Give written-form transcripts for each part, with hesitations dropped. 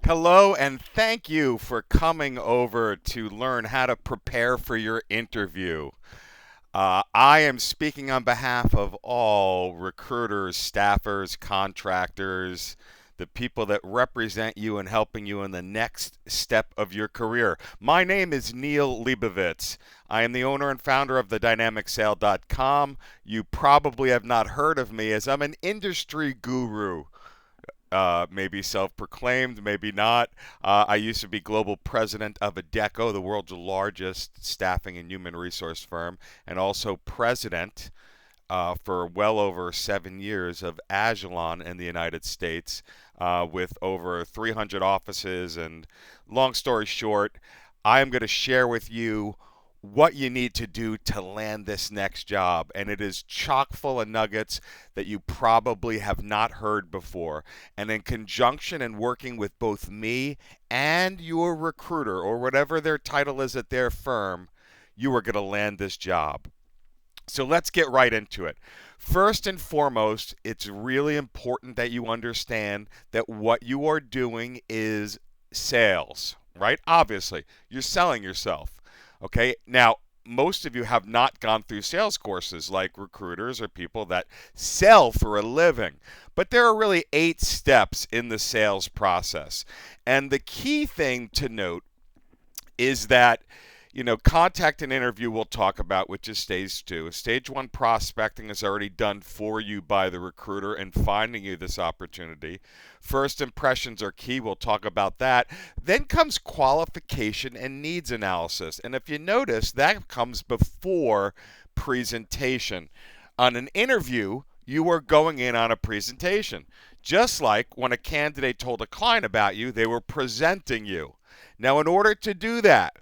Hello, and thank you for coming over to learn how to prepare for your interview. I am speaking on behalf of all recruiters, staffers, contractors, the people that represent you and helping you in the next step of your career. My name is Neil Lebovits. I am the owner and founder of thedynamicsale.com. You probably have not heard of me as I'm an industry guru. Maybe self-proclaimed, maybe not. I used to be global president of Adecco, the world's largest staffing and human resource firm, and also president for well over 7 years of Agilon in the United States, with over 300 offices. And long story short, I am going to share with you what you need to do to land this next job. And it is chock full of nuggets that you probably have not heard before. And in conjunction and working with both me and your recruiter, or whatever their title is at their firm, you are going to land this job. So let's get right into it. First and foremost, it's really important that you understand that what you are doing is sales, right? Obviously, you're selling yourself. Okay, now most of you have not gone through sales courses like recruiters or people that sell for a living. But there are really 8 steps in the sales process. And the key thing to note is that, contact and interview we'll talk about, which is stage 2. Stage 1 prospecting is already done for you by the recruiter and finding you this opportunity. First impressions are key. We'll talk about that. Then comes qualification and needs analysis. And if you notice, that comes before presentation. On an interview, you are going in on a presentation. Just like when a candidate told a client about you, they were presenting you. Now, in order to do that,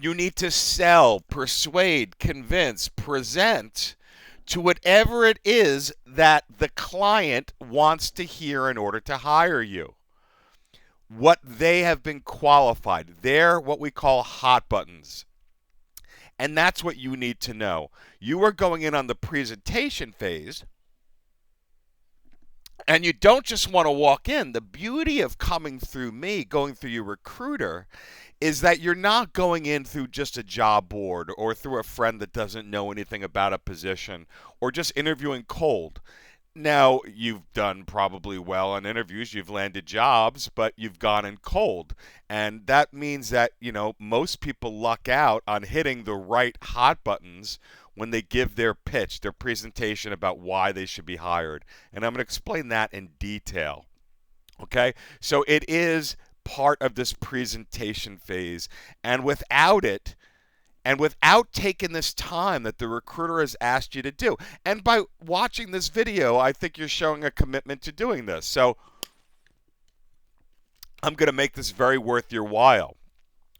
you need to sell, persuade, convince, present to whatever it is that the client wants to hear in order to hire you. What they have been qualified. They're what we call hot buttons. And that's what you need to know. You are going in on the presentation phase, and you don't just want to walk in. The beauty of coming through me, going through your recruiter, is that you're not going in through just a job board or through a friend that doesn't know anything about a position or just interviewing cold. Now, you've done probably well on interviews, you've landed jobs, but you've gone in cold. And that means that, most people luck out on hitting the right hot buttons when they give their pitch, their presentation about why they should be hired. And I'm going to explain that in detail. Okay? So it is part of this presentation phase. And without it, and without taking this time that the recruiter has asked you to do, and by watching this video, I think you're showing a commitment to doing this. So I'm going to make this very worth your while.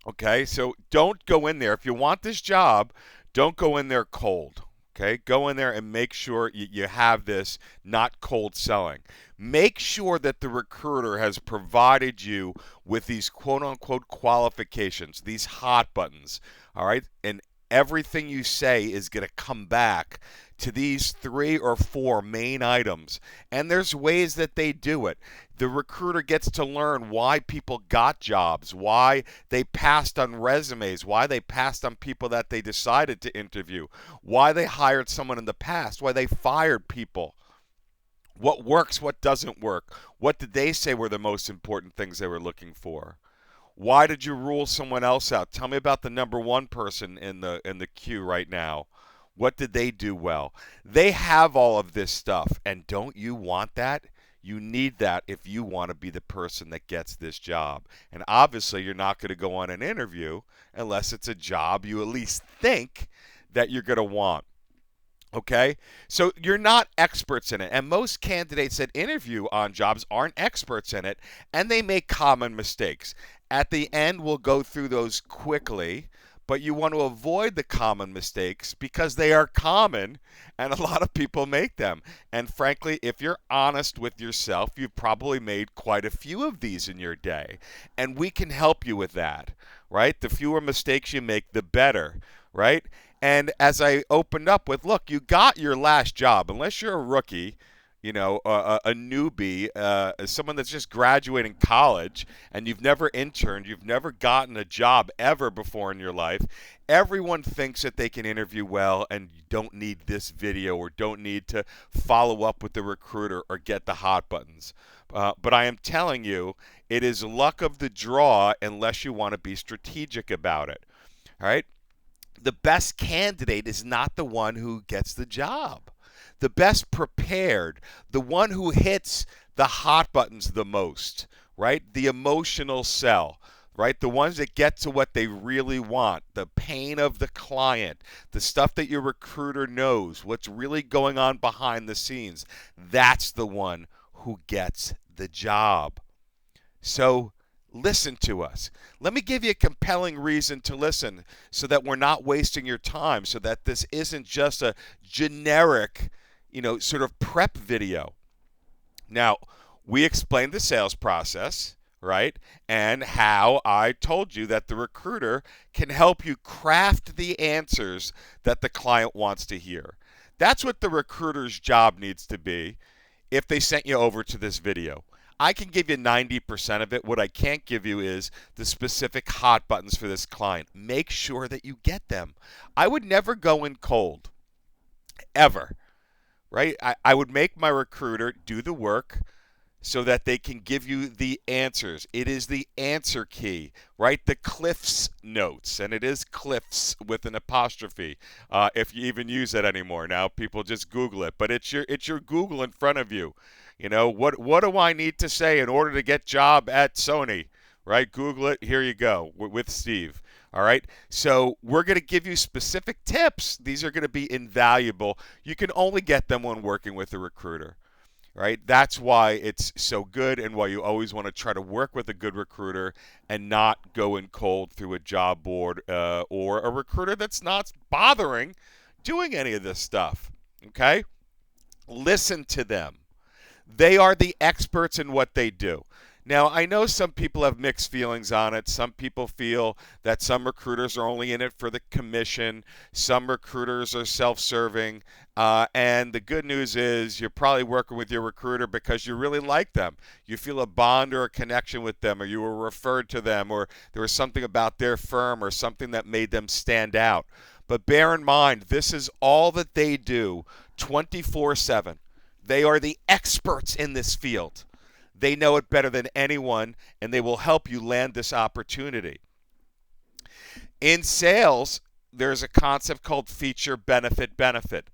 Okay? So don't go in there. If you want this job, don't go in there cold. Okay? Go in there and make sure you have this, not cold selling. Make sure that the recruiter has provided you with these quote-unquote qualifications, these hot buttons, all right? And everything you say is going to come back to these 3 or 4 main items. And there's ways that they do it. The recruiter gets to learn why people got jobs, why they passed on resumes, why they passed on people that they decided to interview, why they hired someone in the past, why they fired people. What works, what doesn't work? What did they say were the most important things they were looking for? Why did you rule someone else out? Tell me about the number 1 person in the queue right now. What did they do well? They have all of this stuff, and don't you want that? You need that if you want to be the person that gets this job. And obviously, you're not going to go on an interview unless it's a job you at least think that you're going to want. Okay? So you're not experts in it. And most candidates that interview on jobs aren't experts in it, and they make common mistakes. At the end, we'll go through those quickly, but you want to avoid the common mistakes because they are common and a lot of people make them. And frankly, if you're honest with yourself, you've probably made quite a few of these in your day. And we can help you with that, right? The fewer mistakes you make, the better, right? And as I opened up with, look, you got your last job. Unless you're a rookie, a newbie, someone that's just graduating college, and you've never interned, you've never gotten a job ever before in your life, everyone thinks that they can interview well and you don't need this video or don't need to follow up with the recruiter or get the hot buttons. But I am telling you, it is luck of the draw unless you want to be strategic about it. All right? The best candidate is not the one who gets the job. The best prepared, the one who hits the hot buttons the most, right? The emotional sell, right? The ones that get to what they really want, the pain of the client, the stuff that your recruiter knows, what's really going on behind the scenes. That's the one who gets the job. So listen to us. Let me give you a compelling reason to listen so that we're not wasting your time, so that this isn't just a generic, sort of prep video. Now, we explained the sales process, right? And how I told you that the recruiter can help you craft the answers that the client wants to hear. That's what the recruiter's job needs to be if they sent you over to this video. I can give you 90% of it. What I can't give you is the specific hot buttons for this client. Make sure that you get them. I would never go in cold, ever, right? I would make my recruiter do the work so that they can give you the answers. It is the answer key, right? The Cliff's notes, and it is Cliff's with an apostrophe. If you even use it anymore, now people just Google it, but it's your Google in front of you. What do I need to say in order to get job at Sony? Right? Google it. Here you go with Steve. All right. So we're going to give you specific tips. These are going to be invaluable. You can only get them when working with a recruiter. Right? That's why it's so good and why you always want to try to work with a good recruiter and not go in cold through a job board or a recruiter that's not bothering doing any of this stuff. Okay? Listen to them. They are the experts in what they do. Now, I know some people have mixed feelings on it. Some people feel that some recruiters are only in it for the commission. Some recruiters are self-serving. And the good news is you're probably working with your recruiter because you really like them. You feel a bond or a connection with them, or you were referred to them, or there was something about their firm or something that made them stand out. But bear in mind, this is all that they do 24/7. They are the experts in this field. They know it better than anyone, and they will help you land this opportunity. In sales, there's a concept called feature, benefit, benefit.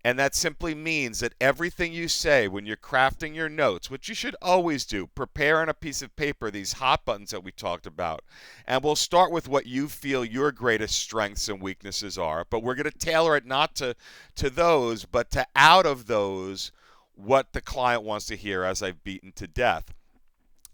And that simply means that everything you say when you're crafting your notes, which you should always do, prepare on a piece of paper these hot buttons that we talked about. And we'll start with what you feel your greatest strengths and weaknesses are. But we're going to tailor it not to those, but to out of those what the client wants to hear, as I've beaten to death.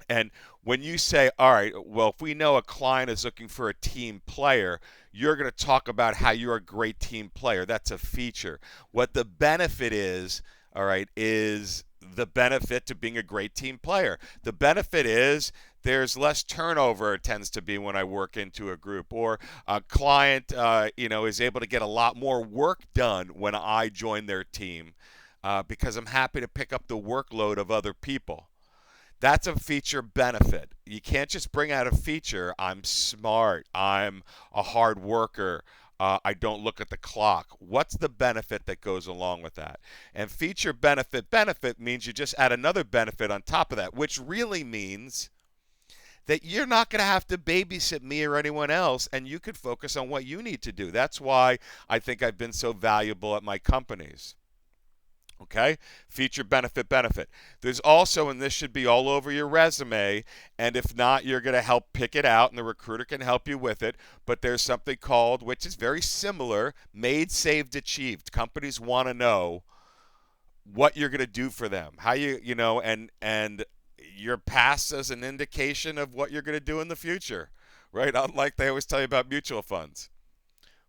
And when you say, all right, well, if we know a client is looking for a team player, you're going to talk about how you're a great team player. That's a feature. What the benefit is, all right, is the benefit to being a great team player. The benefit is there's less turnover, it tends to be when I work into a group, or a client, is able to get a lot more work done when I join their team. Because I'm happy to pick up the workload of other people. That's a feature benefit. You can't just bring out a feature, I'm smart, I'm a hard worker, I don't look at the clock. What's the benefit that goes along with that? And feature benefit means you just add another benefit on top of that, which really means that you're not going to have to babysit me or anyone else, and you can focus on what you need to do. That's why I think I've been so valuable at my companies. Okay? Feature, benefit, benefit. There's also, and this should be all over your resume, and if not, you're going to help pick it out, and the recruiter can help you with it, but there's something called, which is very similar, made, saved, achieved. Companies want to know what you're going to do for them, how and your past as an indication of what you're going to do in the future, right? Unlike they always tell you about mutual funds.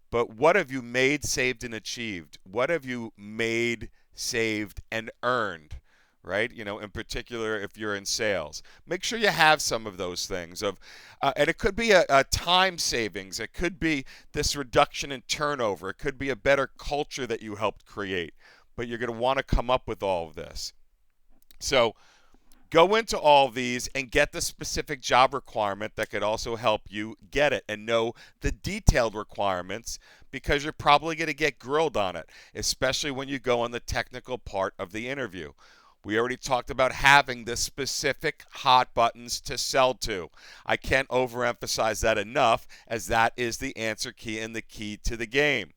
But what have you made, saved, and achieved? What have you made, saved, and earned, right? In particular, if you're in sales, make sure you have some of those things. And it could be a time savings. It could be this reduction in turnover. It could be a better culture that you helped create. But you're going to want to come up with all of this. So go into all these and get the specific job requirement that could also help you get it, and know the detailed requirements, because you're probably going to get grilled on it, especially when you go on the technical part of the interview. We already talked about having the specific hot buttons to sell to. I can't overemphasize that enough, as that is the answer key and the key to the game,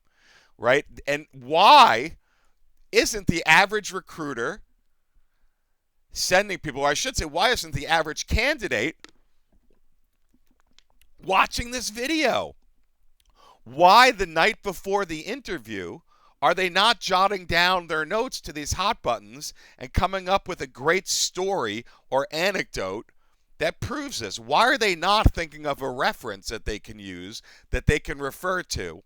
right? And why isn't the average recruiter sending people, or I should say, why isn't the average candidate watching this video? Why, the night before the interview, are they not jotting down their notes to these hot buttons and coming up with a great story or anecdote that proves this? Why are they not thinking of a reference that they can use, that they can refer to,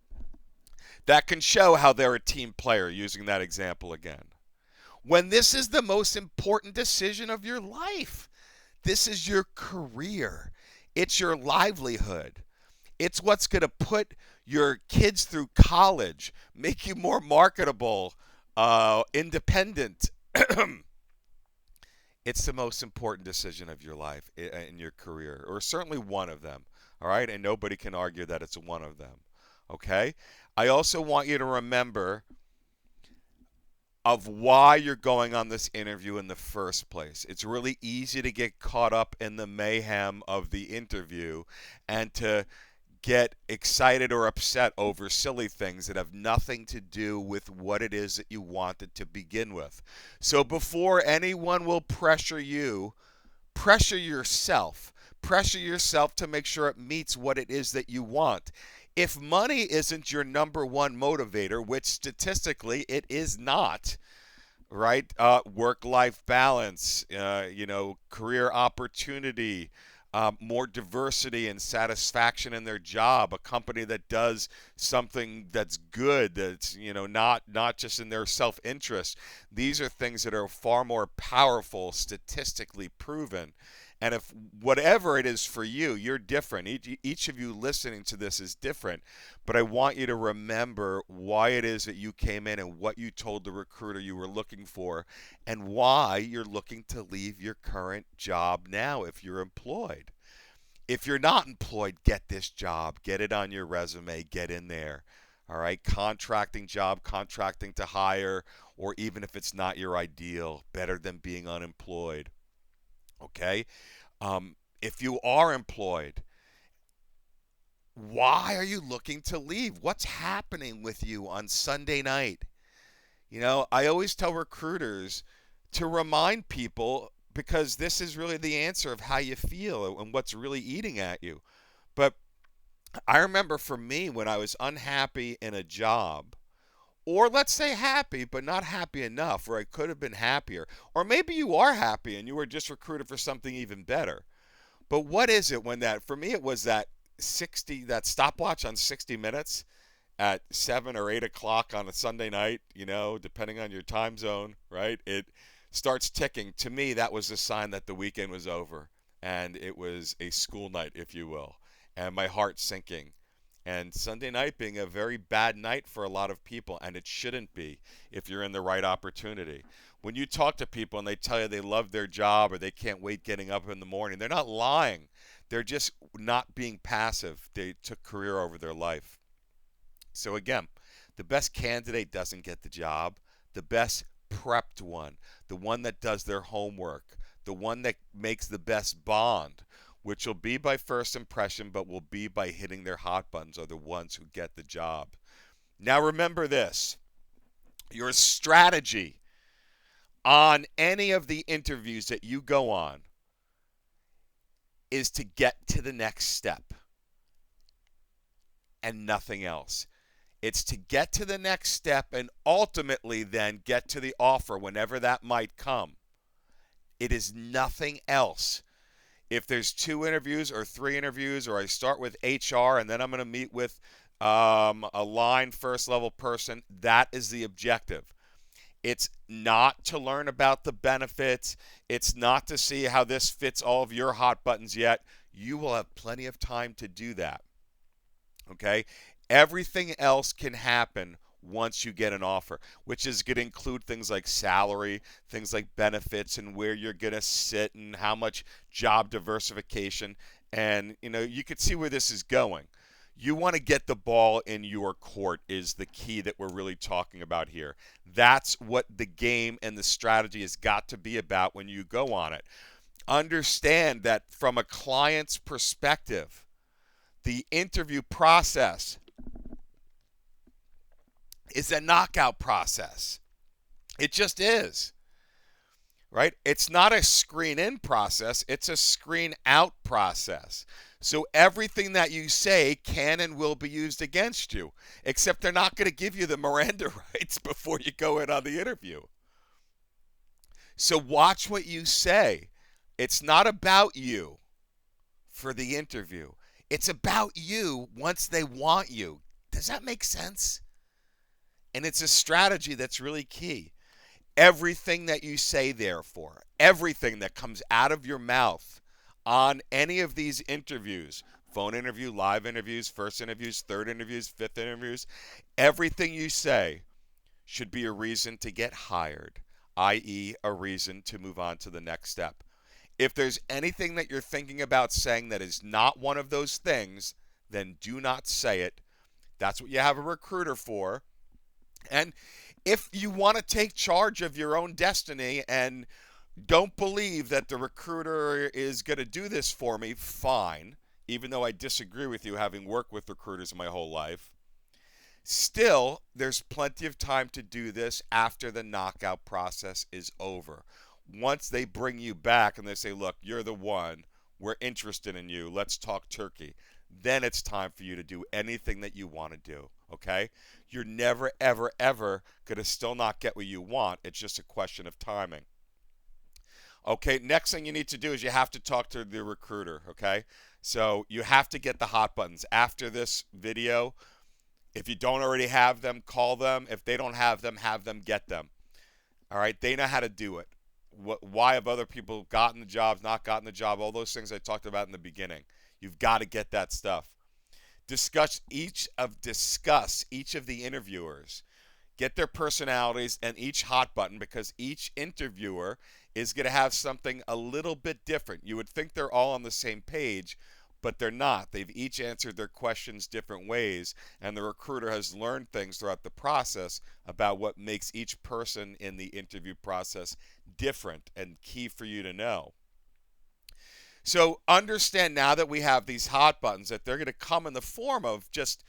that can show how they're a team player, using that example again? When this is the most important decision of your life. This is your career. It's your livelihood. It's what's going to put your kids through college, make you more marketable, independent. It's the most important decision of your life in your career, or certainly one of them. All right? And nobody can argue that it's one of them. Okay? I also want you to remember of why you're going on this interview in the first place. It's really easy to get caught up in the mayhem of the interview and to get excited or upset over silly things that have nothing to do with what it is that you wanted to begin with. So before anyone will pressure you, pressure yourself. Pressure yourself to make sure it meets what it is that you want. If money isn't your number one motivator, which statistically it is not, right? Work-life balance, career opportunity, more diversity and satisfaction in their job, a company that does something that's good, that's not just in their self-interest. These are things that are far more powerful, statistically proven. And if whatever it is for you, you're different. Each of you listening to this is different. But I want you to remember why it is that you came in and what you told the recruiter you were looking for, and why you're looking to leave your current job now if you're employed. If you're not employed, get this job. Get it on your resume. Get in there. All right? Contracting job, contracting to hire, or even if it's not your ideal, better than being unemployed. Okay? If you are employed, why are you looking to leave? What's happening with you on Sunday night? I always tell recruiters to remind people, because this is really the answer of how you feel and what's really eating at you. But I remember for me, when I was unhappy in a job, or let's say happy, but not happy enough, where I could have been happier. Or maybe you are happy and you were just recruited for something even better. But what is it when that, for me, it was that stopwatch on 60 Minutes at 7 or 8 o'clock on a Sunday night, depending on your time zone, right? It starts ticking. To me, that was a sign that the weekend was over and it was a school night, if you will, and my heart sinking. And Sunday night being a very bad night for a lot of people, and it shouldn't be if you're in the right opportunity. When you talk to people and they tell you they love their job or they can't wait getting up in the morning, they're not lying. They're just not being passive. They took career over their life. So again, the best candidate doesn't get the job. The best prepped one, the one that does their homework, the one that makes the best bond, which will be by first impression, but will be by hitting their hot buttons, are the ones who get the job. Now remember this, your strategy on any of the interviews that you go on is to get to the next step and nothing else. It's to get to the next step and ultimately then get to the offer whenever that might come. It is nothing else. If there's 2 interviews or 3 interviews, or I start with HR and then I'm going to meet with a line first level person, that is the objective. It's not to learn about the benefits. It's not to see how this fits all of your hot buttons yet. You will have plenty of time to do that. Okay? Everything else can happen once you get an offer, which is going to include things like salary, things like benefits, and where you're going to sit and how much job diversification. And, you could see where this is going. You want to get the ball in your court is the key that we're really talking about here. That's what the game and the strategy has got to be about when you go on it. Understand that from a client's perspective, the interview process is a knockout process. It just is, right? It's not a screen in process, it's a screen out process. So everything that you say can and will be used against you, except they're not going to give you the Miranda rights before you go in on the interview. So watch what you say. It's not about you for the interview. It's about you once they want you. Does that make sense? And it's a strategy that's really key. Everything that you say, therefore, everything that comes out of your mouth on any of these interviews, phone interview, live interviews, first interviews, third interviews, fifth interviews, everything you say should be a reason to get hired, i.e. a reason to move on to the next step. If there's anything that you're thinking about saying that is not one of those things, then do not say it. That's what you have a recruiter for. And if you want to take charge of your own destiny and don't believe that the recruiter is going to do this for me, fine, even though I disagree with you, having worked with recruiters my whole life. Still, there's plenty of time to do this after the knockout process is over. Once they bring you back and they say, look, you're the one, we're interested in you, let's talk turkey, then it's time for you to do anything that you want to do, okay? You're never, ever, ever going to still not get what you want. It's just a question of timing. Okay, next thing you need to do is you have to talk to the recruiter, okay? So you have to get the hot buttons. After this video, if you don't already have them, call them. If they don't have them get them. All right, they know how to do it. Why have other people gotten the jobs, not gotten the job, all those things I talked about in the beginning. You've got to get that stuff. Discuss each of the interviewers. Get their personalities and each hot button, because each interviewer is going to have something a little bit different. You would think they're all on the same page, but they're not. They've each answered their questions different ways, and the recruiter has learned things throughout the process about what makes each person in the interview process different and key for you to know. So understand now that we have these hot buttons that they're going to come in the form of just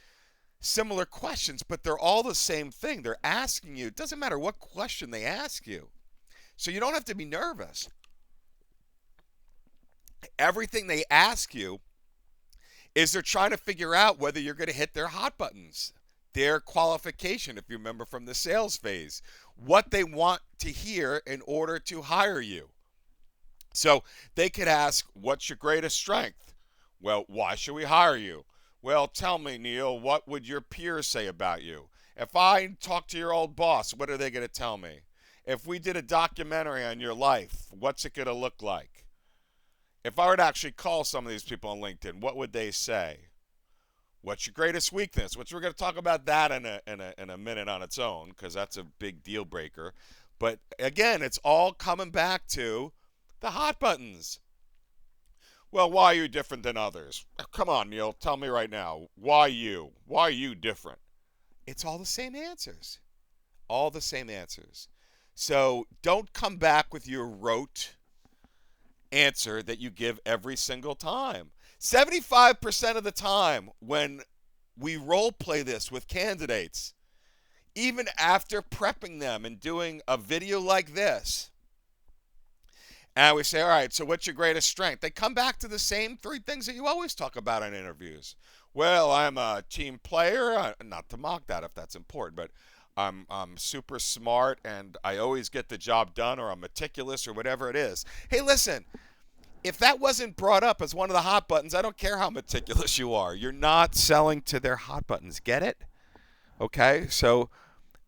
similar questions, but they're all the same thing. They're asking you. It doesn't matter what question they ask you. So you don't have to be nervous. Everything they ask you is they're trying to figure out whether you're going to hit their hot buttons, their qualification, if you remember from the sales phase, what they want to hear in order to hire you. So they could ask, what's your greatest strength? Well, why should we hire you? Well, tell me, Neil, what would your peers say about you? If I talk to your old boss, what are they going to tell me? If we did a documentary on your life, what's it going to look like? If I were to actually call some of these people on LinkedIn, what would they say? What's your greatest weakness? Which we're going to talk about that in a minute on its own, because that's a big deal breaker. But again, it's all coming back to the hot buttons. Well, why are you different than others? Come on, Neil, tell me right now. Why you? Why are you different? It's all the same answers. All the same answers. So don't come back with your rote answer that you give every single time. 75% of the time when we role play this with candidates, even after prepping them and doing a video like this, and we say, all right, so what's your greatest strength? They come back to the same three things that you always talk about in interviews. Well, I'm a team player. Not to mock that if that's important, but I'm super smart and I always get the job done, or I'm meticulous, or whatever it is. Hey, listen, if that wasn't brought up as one of the hot buttons, I don't care how meticulous you are. You're not selling to their hot buttons. Get it? Okay? So,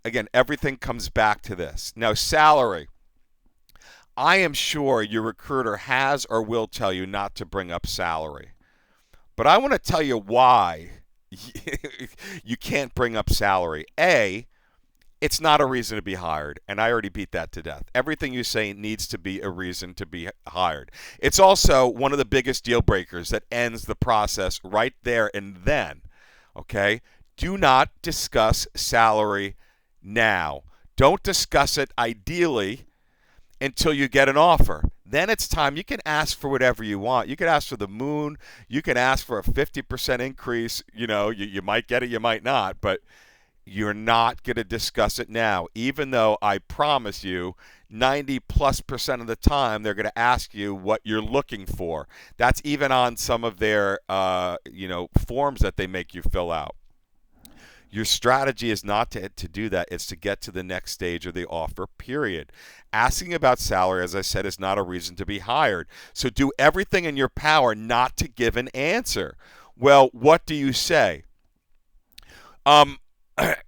again, everything comes back to this. Now, salary. I am sure your recruiter has or will tell you not to bring up salary. But I want to tell you why you can't bring up salary. A, it's not a reason to be hired. And I already beat that to death. Everything you say needs to be a reason to be hired. It's also one of the biggest deal breakers that ends the process right there and then. Okay? Do not discuss salary now. Don't discuss it ideally until you get an offer. Then it's time. You can ask for whatever you want. You can ask for the moon. You can ask for a 50% increase. You might get it, you might not, but you're not going to discuss it now, even though I promise you 90+% of the time they're going to ask you what you're looking for. That's even on some of their forms that they make you fill out. Your strategy is not to do that. It's to get to the next stage of the offer, period. Asking about salary, as I said, is not a reason to be hired. So do everything in your power not to give an answer. Well, what do you say?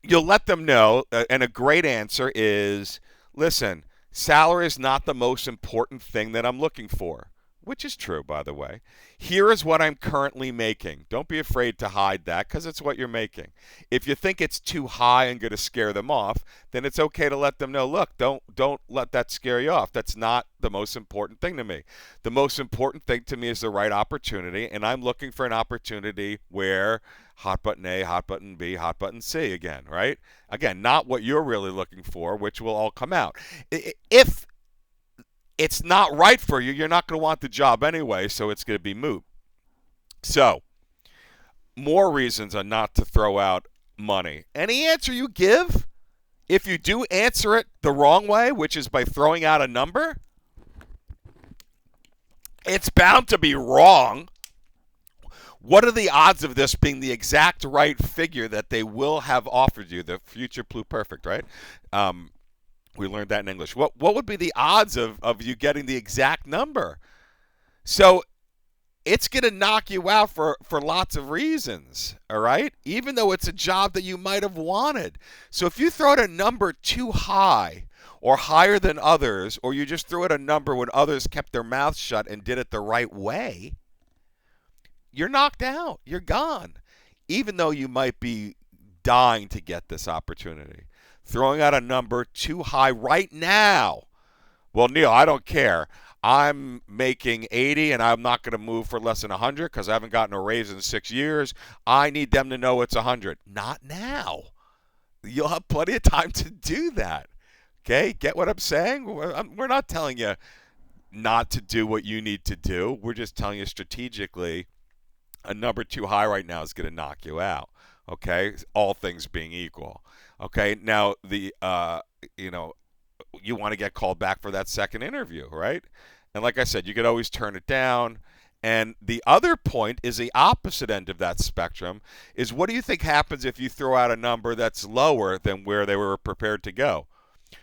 You'll let them know, and a great answer is, listen, salary is not the most important thing that I'm looking for, which is true, by the way. Here is what I'm currently making. Don't be afraid to hide that because it's what you're making. If you think it's too high and going to scare them off, then it's okay to let them know, look, don't let that scare you off. That's not the most important thing to me. The most important thing to me is the right opportunity, and I'm looking for an opportunity where hot button A, hot button B, hot button C again, right? Again, not what you're really looking for, which will all come out. If it's not right for you, you're not going to want the job anyway, so it's going to be moot. So, more reasons are not to throw out money. Any answer you give, if you do answer it the wrong way, which is by throwing out a number, it's bound to be wrong. What are the odds of this being the exact right figure that they will have offered you? The future pluperfect, right? We learned that in English. What would be the odds of you getting the exact number? So it's going to knock you out for lots of reasons, all right? Even though it's a job that you might have wanted. So if you throw out a number too high or higher than others, or you just threw out a number when others kept their mouths shut and did it the right way, you're knocked out. You're gone. Even though you might be dying to get this opportunity. Throwing out a number too high right now. Well, Neil, I don't care. I'm making 80 and I'm not going to move for less than 100 because I haven't gotten a raise in 6 years. I need them to know it's 100. Not now. You'll have plenty of time to do that. Okay? Get what I'm saying? We're not telling you not to do what you need to do. We're just telling you strategically a number too high right now is going to knock you out. Okay? All things being equal. Okay? Now, you want to get called back for that second interview, right? And like I said, you could always turn it down. And the other point is the opposite end of that spectrum is, what do you think happens if you throw out a number that's lower than where they were prepared to go?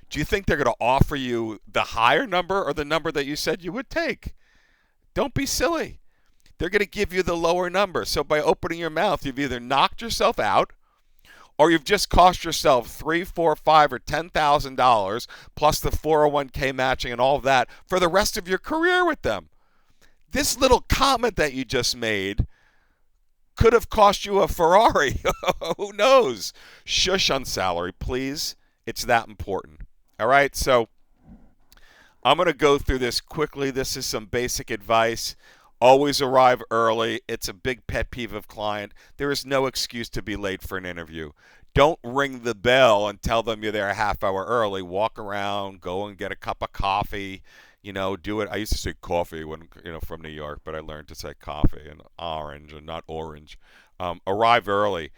Do you think they're going to offer you the higher number or the number that you said you would take? Don't be silly. They're going to give you the lower number. So by opening your mouth, you've either knocked yourself out, or you've just cost yourself $3, $4, $5, or $10,000 plus the 401k matching and all of that for the rest of your career with them. This little comment that you just made could have cost you a Ferrari. Who knows? Shush on salary, please. It's that important. All right, so I'm going to go through this quickly. This is some basic advice. Always arrive early. It's a big pet peeve of client. There is no excuse to be late for an interview. Don't ring the bell and tell them you're there a half hour early. Walk around, go and get a cup of coffee. Do it. I used to say coffee when, from New York, but I learned to say coffee and orange and not orange. Arrive early.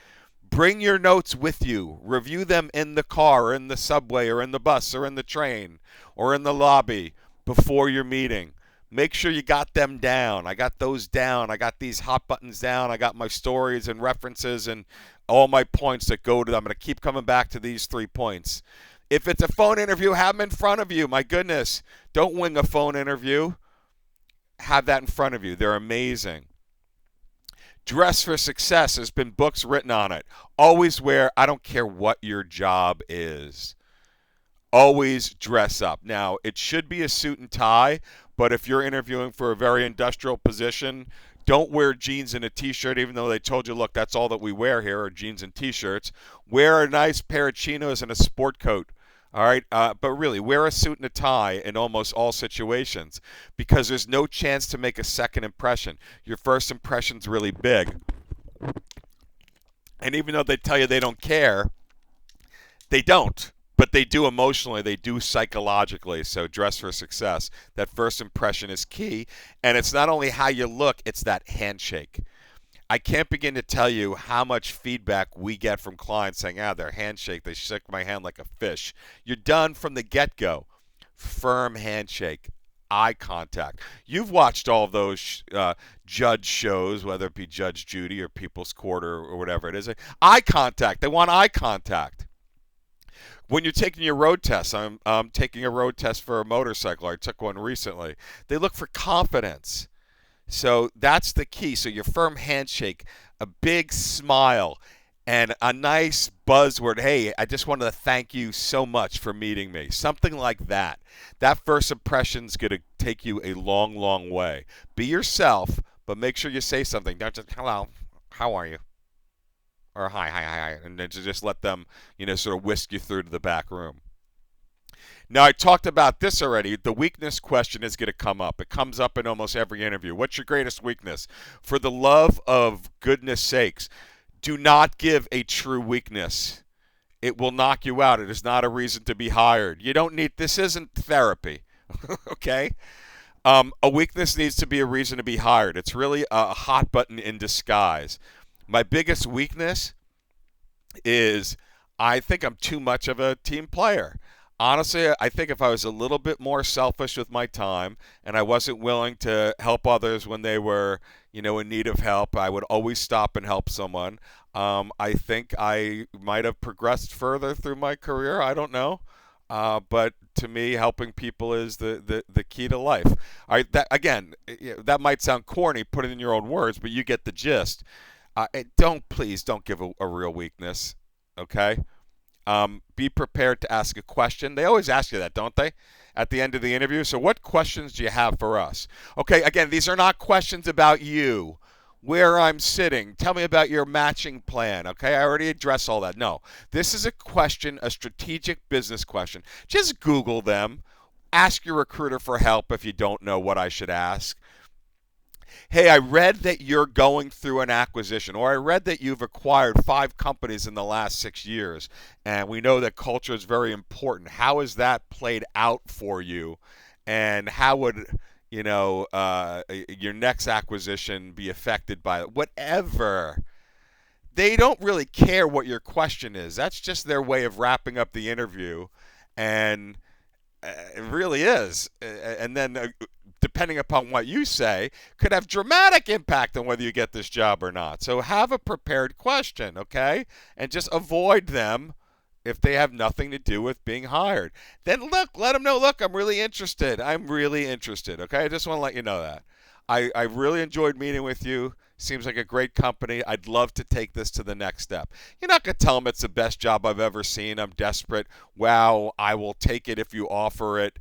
Bring your notes with you. Review them in the car or in the subway or in the bus or in the train or in the lobby before your meeting. Make sure you got them down. I got those down. I got these hot buttons down. I got my stories and references and all my points that go to them. I'm going to keep coming back to these 3 points. If it's a phone interview, have them in front of you. My goodness. Don't wing a phone interview. Have that in front of you. They're amazing. Dress for success. There's been books written on it. Always wear, I don't care what your job is. Always dress up. Now, it should be a suit and tie, but if you're interviewing for a very industrial position, Don't wear jeans and a t-shirt, even though they told you, look, that's all that we wear here are jeans and t-shirts. Wear a nice pair of chinos and a sport coat. All right, but really, wear a suit and a tie in almost all situations because there's no chance to make a second impression. Your first impression's really big. And even though they tell you they don't care, they don't. But they do emotionally, they do psychologically. So dress for success. That first impression is key. And it's not only how you look, it's that handshake. I can't begin to tell you how much feedback we get from clients saying, their handshake, they shook my hand like a fish. You're done from the get-go. Firm handshake. Eye contact. You've watched all of those judge shows, whether it be Judge Judy or People's Court or whatever it is. Eye contact. They want eye contact. When you're taking your road test, I'm taking a road test for a motorcycle. I took one recently. They look for confidence. So that's the key. So your firm handshake, a big smile, and a nice buzzword. Hey, I just wanted to thank you so much for meeting me. Something like that. That first impression is going to take you a long, long way. Be yourself, but make sure you say something. Don't just, hello, how are you? Or hi, and then just let them, sort of whisk you through to the back room. Now, I talked about this already. The weakness question is going to come up. It comes up in almost every interview. What's your greatest weakness? For the love of goodness sakes, do not give a true weakness. It will knock you out. It is not a reason to be hired. You don't need, this isn't therapy, okay? A weakness needs to be a reason to be hired. It's really a hot button in disguise. My biggest weakness is I think I'm too much of a team player. Honestly, I think if I was a little bit more selfish with my time and I wasn't willing to help others when they were, in need of help, I would always stop and help someone. I think I might have progressed further through my career. I don't know. But to me, helping people is the key to life. All right, that might sound corny, put it in your own words, but you get the gist. Please don't give a real weakness, okay? Be prepared to ask a question. They always ask you that, don't they? At the end of the interview. So what questions do you have for us? Okay, again, these are not questions about you, where I'm sitting. Tell me about your matching plan, okay? I already addressed all that. No, this is a question, a strategic business question. Just Google them. Ask your recruiter for help if you don't know what I should ask. Hey, I read that you're going through an acquisition, or I read that you've acquired 5 companies in the last 6 years, and we know that culture is very important. How has that played out for you, and how would your next acquisition be affected by it? Whatever. They don't really care what your question is. That's just their way of wrapping up the interview, and it really is. And then depending upon what you say, could have dramatic impact on whether you get this job or not. So have a prepared question, okay? And just avoid them if they have nothing to do with being hired. Then let them know, look, I'm really interested. I'm really interested, okay? I just want to let you know that. I really enjoyed meeting with you. Seems like a great company. I'd love to take this to the next step. You're not going to tell them it's the best job I've ever seen. I'm desperate. Wow, I will take it if you offer it.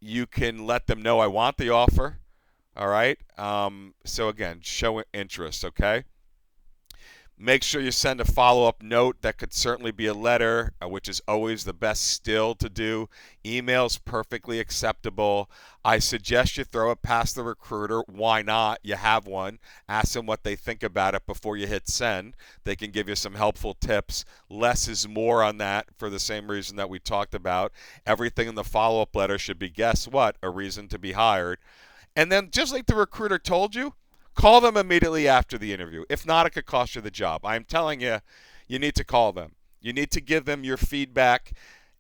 You can let them know I want the offer. All right. So again, show interest. Okay. Make sure you send a follow-up note. That could certainly be a letter, which is always the best still to do. Email's perfectly acceptable. I suggest you throw it past the recruiter. Why not? You have one. Ask them what they think about it before you hit send. They can give you some helpful tips. Less is more on that for the same reason that we talked about. Everything in the follow-up letter should be, guess what? A reason to be hired. And then just like the recruiter told you, call them immediately after the interview. If not, it could cost you the job. I'm telling you, you need to call them. You need to give them your feedback.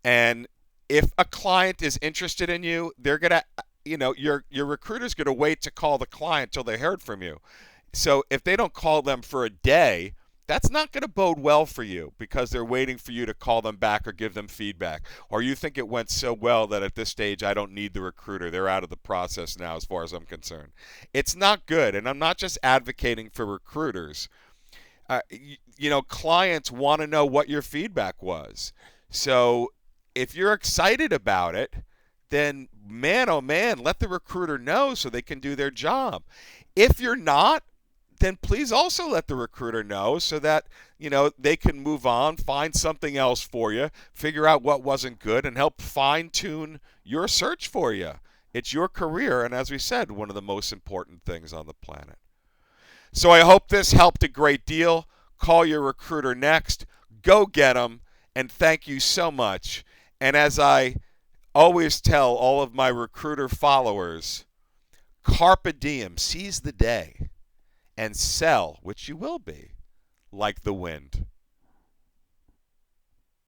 And if a client is interested in you, they're going to, your recruiter's going to wait to call the client till they heard from you. So if they don't call them for a day, that's not going to bode well for you because they're waiting for you to call them back or give them feedback. Or you think it went so well that at this stage I don't need the recruiter. They're out of the process now as far as I'm concerned. It's not good. And I'm not just advocating for recruiters. Clients want to know what your feedback was. So if you're excited about it, then man, oh man, let the recruiter know so they can do their job. If you're not, then please also let the recruiter know so that, they can move on, find something else for you, figure out what wasn't good, and help fine-tune your search for you. It's your career, and as we said, one of the most important things on the planet. So I hope this helped a great deal. Call your recruiter next. Go get them, and thank you so much. And as I always tell all of my recruiter followers, carpe diem, seize the day, and sell, which you will be, like the wind.